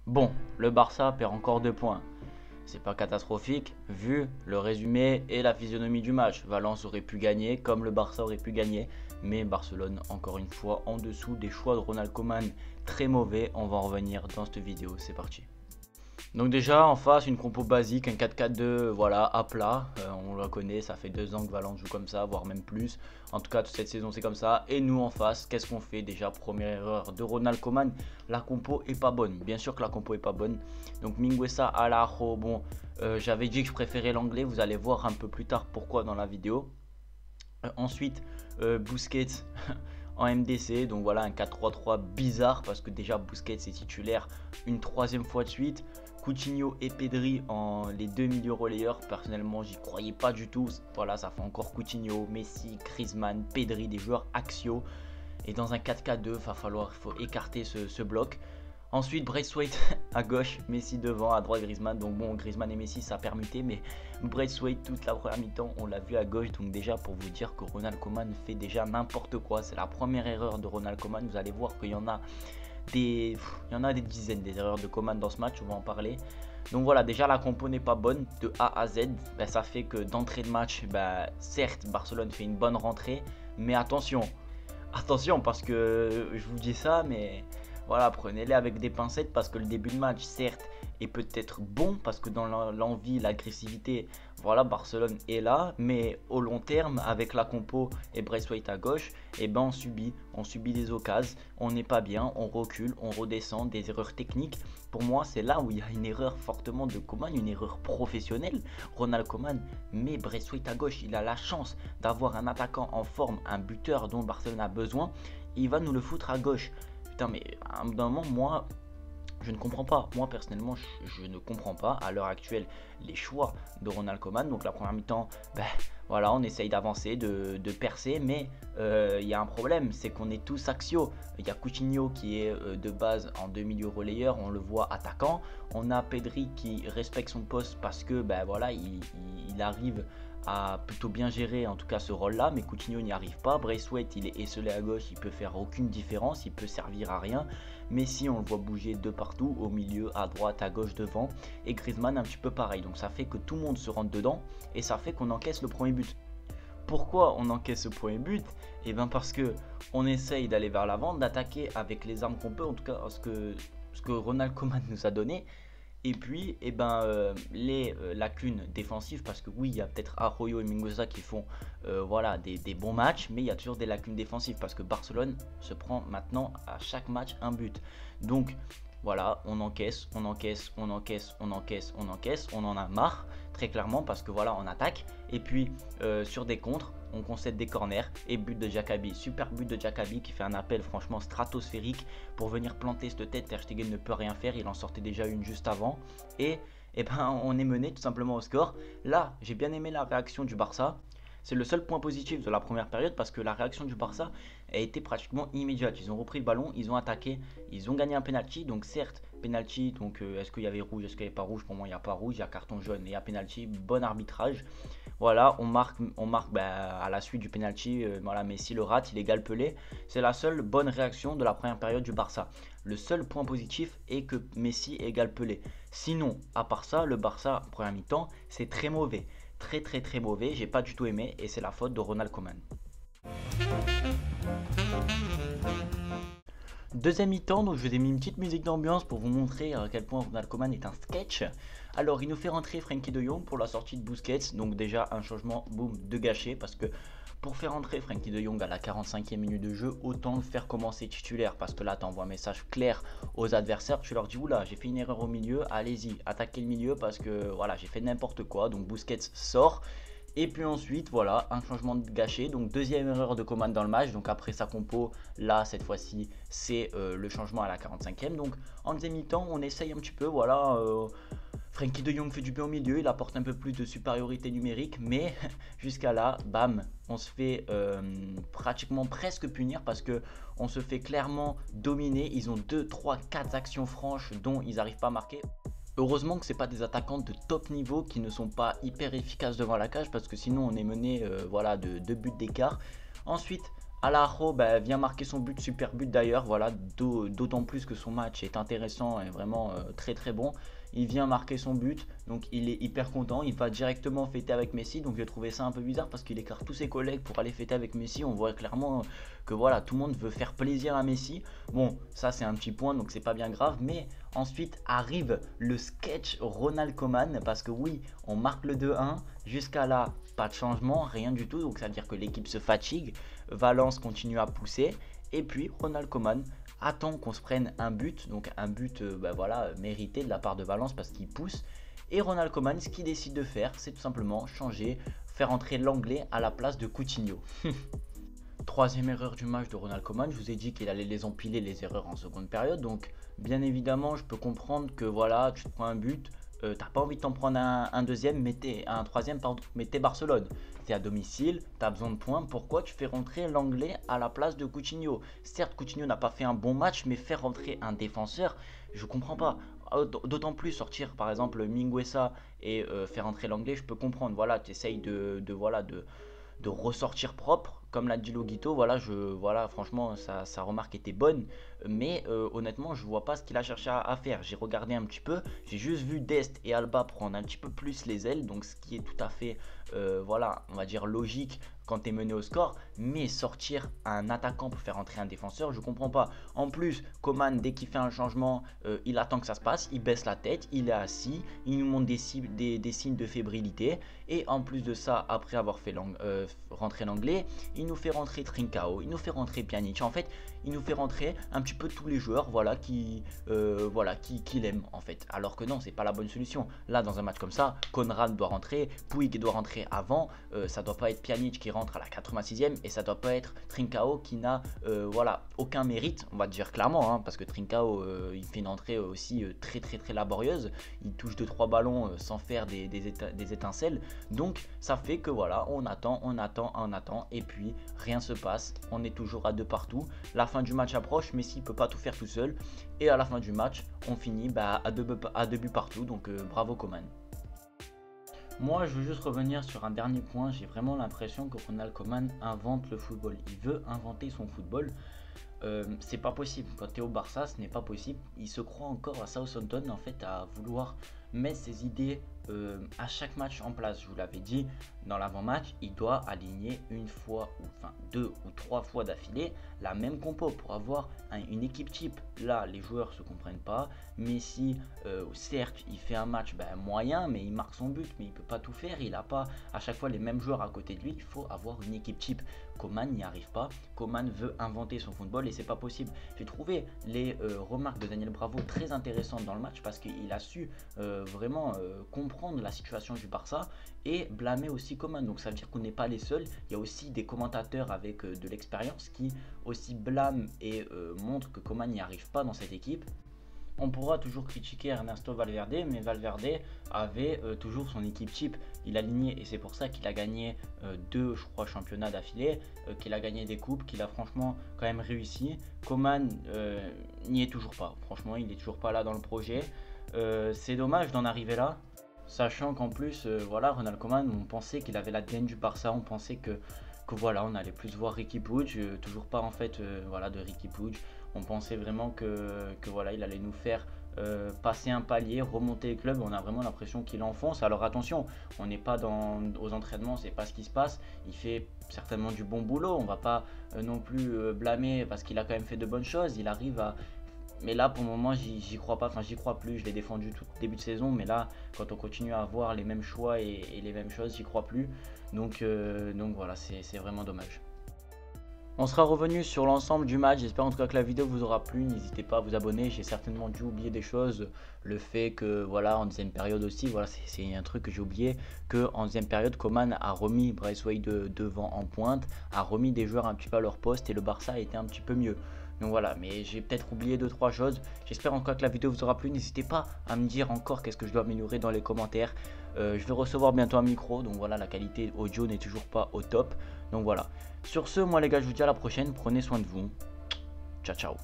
Bon, le Barça perd encore 2 points. C'est pas catastrophique vu le résumé et la physionomie du match. Valence aurait pu gagner comme le Barça aurait pu gagner. Mais Barcelone, encore une fois, en dessous des choix de Ronald Koeman, très mauvais. On va en revenir dans cette vidéo. C'est parti. Donc déjà en face une compo basique, un 4-4-2 voilà à plat, on le connaît, ça fait 2 ans que Valence joue comme ça, voire même plus. En tout cas toute cette saison c'est comme ça. Et nous en face, qu'est-ce qu'on fait? Déjà première erreur de Ronald Koeman, la compo est pas bonne. Bien sûr que la compo est pas bonne. Donc Mingueza, Alajo, bon j'avais dit que je préférais l'anglais, vous allez voir un peu plus tard pourquoi dans la vidéo. Ensuite Busquets en MDC, donc voilà un 4-3-3 bizarre parce que déjà Busquets est titulaire une troisième fois de suite. Coutinho et Pedri en les deux milieux relayeurs, personnellement j'y croyais pas du tout. Voilà, ça fait encore Coutinho, Messi, Griezmann, Pedri, des joueurs axiaux. Et dans un 4-4-2, faut écarter ce bloc. Ensuite Braithwaite à gauche, Messi devant, à droite Griezmann. Donc bon, Griezmann et Messi ça a permuté, mais Braithwaite toute la première mi-temps on l'a vu à gauche. Donc déjà pour vous dire que Ronald Koeman fait déjà n'importe quoi. C'est la première erreur de Ronald Koeman. Vous allez voir qu'il y en a des dizaines des erreurs de Koeman dans ce match, on va en parler. Donc voilà, déjà la compo n'est pas bonne de A à Z. Ça fait que d'entrée de match, certes Barcelone fait une bonne rentrée, mais attention parce que je vous dis ça, mais voilà, prenez-les avec des pincettes parce que le début de match, certes, est peut-être bon parce que dans l'envie, l'agressivité, voilà, Barcelone est là, mais au long terme, avec la compo et Braithwaite à gauche, on subit des occasions, on n'est pas bien, on recule, on redescend, des erreurs techniques. Pour moi, c'est là où il y a une erreur fortement de Koeman, une erreur professionnelle. Ronald Koeman met Braithwaite à gauche, il a la chance d'avoir un attaquant en forme, un buteur dont Barcelone a besoin, il va nous le foutre à gauche. Putain, mais à un moment, moi, je ne comprends pas. Moi, personnellement, je ne comprends pas à l'heure actuelle les choix de Ronald Koeman. Donc, la première mi-temps, voilà, on essaye d'avancer, de percer, mais il y a un problème, c'est qu'on est tous axiaux. Il y a Coutinho qui est de base en deux milieux relayeurs, on le voit attaquant. On a Pedri qui respecte son poste parce que, voilà, il arrive à plutôt bien gérer en tout cas ce rôle-là, mais Coutinho n'y arrive pas. Braithwaite, il est esselé à gauche, il peut faire aucune différence, il peut servir à rien. Messi, on le voit bouger de partout, au milieu, à droite, à gauche, devant. Et Griezmann, un petit peu pareil. Donc ça fait que tout le monde se rentre dedans et ça fait qu'on encaisse le premier but. Pourquoi on encaisse ce premier but? Et bien parce que on essaye d'aller vers l'avant, d'attaquer avec les armes qu'on peut, en tout cas ce que Ronald Koeman nous a donné. Et puis, les lacunes défensives, parce que oui, il y a peut-être Arroyo et Mingueza qui font voilà, des bons matchs, mais il y a toujours des lacunes défensives, parce que Barcelone se prend maintenant à chaque match un but. Donc, voilà, on encaisse, on en a marre, très clairement, parce que voilà, on attaque. Et puis, sur des contres, on concède des corners et but de Jakabi, super but de Jakabi qui fait un appel franchement stratosphérique pour venir planter cette tête. Ter Stegen ne peut rien faire, il en sortait déjà une juste avant et on est mené tout simplement au score. Là, j'ai bien aimé la réaction du Barça. C'est le seul point positif de la première période parce que la réaction du Barça a été pratiquement immédiate. Ils ont repris le ballon, ils ont attaqué, ils ont gagné un penalty. Donc certes, penalty, donc est-ce qu'il y avait rouge, est-ce qu'il n'y avait pas rouge? Pour moi, il n'y a pas rouge, il y a carton jaune et il y a penalty. Bon arbitrage. Voilà, on marque à la suite du penalty. Voilà, Messi le rate, il égale Pelé. C'est la seule bonne réaction de la première période du Barça. Le seul point positif est que Messi égale Pelé. Sinon, à part ça, le Barça, première mi-temps, c'est très mauvais. Très mauvais, j'ai pas du tout aimé et c'est la faute de Ronald Koeman. Deuxième mi-temps, donc je vous ai mis une petite musique d'ambiance pour vous montrer à quel point Ronald Koeman est un sketch. Alors il nous fait rentrer Frenkie de Jong pour la sortie de Busquets, donc déjà un changement boum de gâché parce que pour faire entrer Frenkie de Jong à la 45e minute de jeu, autant le faire commencer titulaire parce que là tu envoies un message clair aux adversaires, tu leur dis oula j'ai fait une erreur au milieu, allez-y attaquez le milieu parce que voilà j'ai fait n'importe quoi, donc Busquets sort. Et puis ensuite, voilà, un changement de gâché. Donc deuxième erreur de Koeman dans le match. Donc après sa compo, là, cette fois-ci, c'est le changement à la 45e. Donc en deuxième mi-temps, on essaye un petit peu, voilà. Frenkie de Jong fait du bien au milieu, il apporte un peu plus de supériorité numérique. Mais jusqu'à là, bam, on se fait pratiquement presque punir parce que on se fait clairement dominer. Ils ont 2, 3, 4 actions franches dont ils n'arrivent pas à marquer. Heureusement que ce pas des attaquants de top niveau qui ne sont pas hyper efficaces devant la cage parce que sinon on est mené voilà, de 2 buts d'écart. Ensuite, Araujo bah, vient marquer son but, super but d'ailleurs, voilà, d'autant plus que son match est intéressant et vraiment très très bon. Il vient marquer son but, donc il est hyper content, il va directement fêter avec Messi, donc j'ai trouvé ça un peu bizarre parce qu'il écarte tous ses collègues pour aller fêter avec Messi. On voit clairement que voilà, tout le monde veut faire plaisir à Messi. Bon, ça c'est un petit point, donc c'est pas bien grave, mais ensuite arrive le sketch Ronald Koeman, parce que oui, on marque le 2-1, jusqu'à là, pas de changement, rien du tout, donc ça veut dire que l'équipe se fatigue, Valence continue à pousser, et puis Ronald Koeman attend qu'on se prenne un but, donc un but bah voilà, mérité de la part de Valence parce qu'il pousse. Et Ronald Koeman, ce qu'il décide de faire, c'est tout simplement changer, faire entrer l'anglais à la place de Coutinho. Troisième erreur du match de Ronald Koeman, je vous ai dit qu'il allait les empiler les erreurs en seconde période, donc bien évidemment je peux comprendre que voilà, tu te prends un but, t'as pas envie de t'en prendre un deuxième, un troisième, pardon, mais t'es Barcelone. T'es à domicile, t'as besoin de points, pourquoi tu fais rentrer l'anglais à la place de Coutinho? Certes, Coutinho n'a pas fait un bon match, mais faire rentrer un défenseur, je comprends pas. D'autant plus sortir par exemple Mingueza et faire rentrer l'anglais, je peux comprendre. Voilà, tu essayes de ressortir propre, comme l'a dit Loguito. Voilà, franchement, sa remarque était bonne, mais honnêtement, je vois pas ce qu'il a cherché à faire. J'ai regardé un petit peu, j'ai juste vu Dest et Alba prendre un petit peu plus les ailes, donc ce qui est tout à fait, voilà, on va dire logique quand tu es mené au score, mais sortir un attaquant pour faire entrer un défenseur, je comprends pas. En plus, Koeman, dès qu'il fait un changement, il attend que ça se passe, il baisse la tête, il est assis, il nous montre des signes de fébrilité, et en plus de ça, après avoir fait rentrer l'anglais, il nous fait rentrer Trincao, il nous fait rentrer Pjanic. En fait, il nous fait rentrer un petit peu tous les joueurs, voilà, qu'il aime en fait. Alors que non, c'est pas la bonne solution. Là, dans un match comme ça, Konrad doit rentrer, Puig doit rentrer avant, ça doit pas être Pjanic qui rentre à la 86e, et ça doit pas être Trincao qui n'a voilà, aucun mérite, on va dire clairement, hein, parce que Trincao il fait une entrée aussi très laborieuse, il touche 2-3 ballons sans faire des étincelles, donc ça fait que voilà, on attend, et puis rien se passe, on est toujours à 2 partout. La fin du match approche, Messi peut pas tout faire tout seul, et à la fin du match, on finit à 2 buts partout, donc bravo Koeman. Moi, je veux juste revenir sur un dernier point. J'ai vraiment l'impression que Ronald Koeman invente le football. Il veut inventer son football. C'est pas possible. Quand tu es au Barça, ce n'est pas possible. Il se croit encore à Southampton, en fait, à vouloir mettre ses idées à chaque match en place. Je vous l'avais dit dans l'avant-match, il doit aligner une fois, enfin 2 ou 3 fois d'affilée la même compo pour avoir une équipe type. Là, les joueurs se comprennent pas. Messi, certes, il fait un match moyen, mais il marque son but, mais il peut pas tout faire. Il n'a pas à chaque fois les mêmes joueurs à côté de lui. Il faut avoir une équipe type. Koeman n'y arrive pas. Koeman veut inventer son football et c'est pas possible. J'ai trouvé les remarques de Daniel Bravo très intéressantes dans le match parce qu'il a su vraiment comprendre la situation du Barça et blâmer aussi Koeman. Donc ça veut dire qu'on n'est pas les seuls. Il y a aussi des commentateurs avec de l'expérience qui aussi blâment et montrent que Koeman n'y arrive pas dans cette équipe. On pourra toujours critiquer Ernesto Valverde, mais Valverde avait toujours son équipe type. Il a aligné et c'est pour ça qu'il a gagné 2, je crois, championnats d'affilée, qu'il a gagné des coupes, qu'il a franchement quand même réussi. Koeman n'y est toujours pas. Franchement, il n'est toujours pas là dans le projet. C'est dommage d'en arriver là. Sachant qu'en plus, voilà, Ronald Koeman, on pensait qu'il avait l'ADN du Barça, on pensait que voilà, on allait plus voir Riqui Puig, toujours pas en fait, voilà, de Riqui Puig. On pensait vraiment que voilà, il allait nous faire passer un palier, remonter le club. On a vraiment l'impression qu'il enfonce. Alors attention, on n'est pas aux entraînements, c'est pas ce qui se passe. Il fait certainement du bon boulot. On va pas non plus blâmer parce qu'il a quand même fait de bonnes choses. Il arrive à Mais là, pour le moment, j'y crois pas. Enfin, j'y crois plus. Je l'ai défendu tout début de saison. Mais là, quand on continue à avoir les mêmes choix et les mêmes choses, j'y crois plus. Donc voilà, c'est vraiment dommage. On sera revenu sur l'ensemble du match. J'espère en tout cas que la vidéo vous aura plu. N'hésitez pas à vous abonner. J'ai certainement dû oublier des choses. Le fait que, voilà, en deuxième période aussi, voilà, c'est un truc que j'ai oublié. Que en deuxième période, Koeman a remis Braithwaite devant en pointe, a remis des joueurs un petit peu à leur poste et le Barça a été un petit peu mieux. Donc voilà, mais j'ai peut-être oublié 2-3 choses. J'espère encore que la vidéo vous aura plu. N'hésitez pas à me dire encore qu'est-ce que je dois améliorer dans les commentaires. Je vais recevoir bientôt un micro, donc voilà, la qualité audio n'est toujours pas au top. Donc voilà. Sur ce, moi les gars, je vous dis à la prochaine. Prenez soin de vous. Ciao, ciao.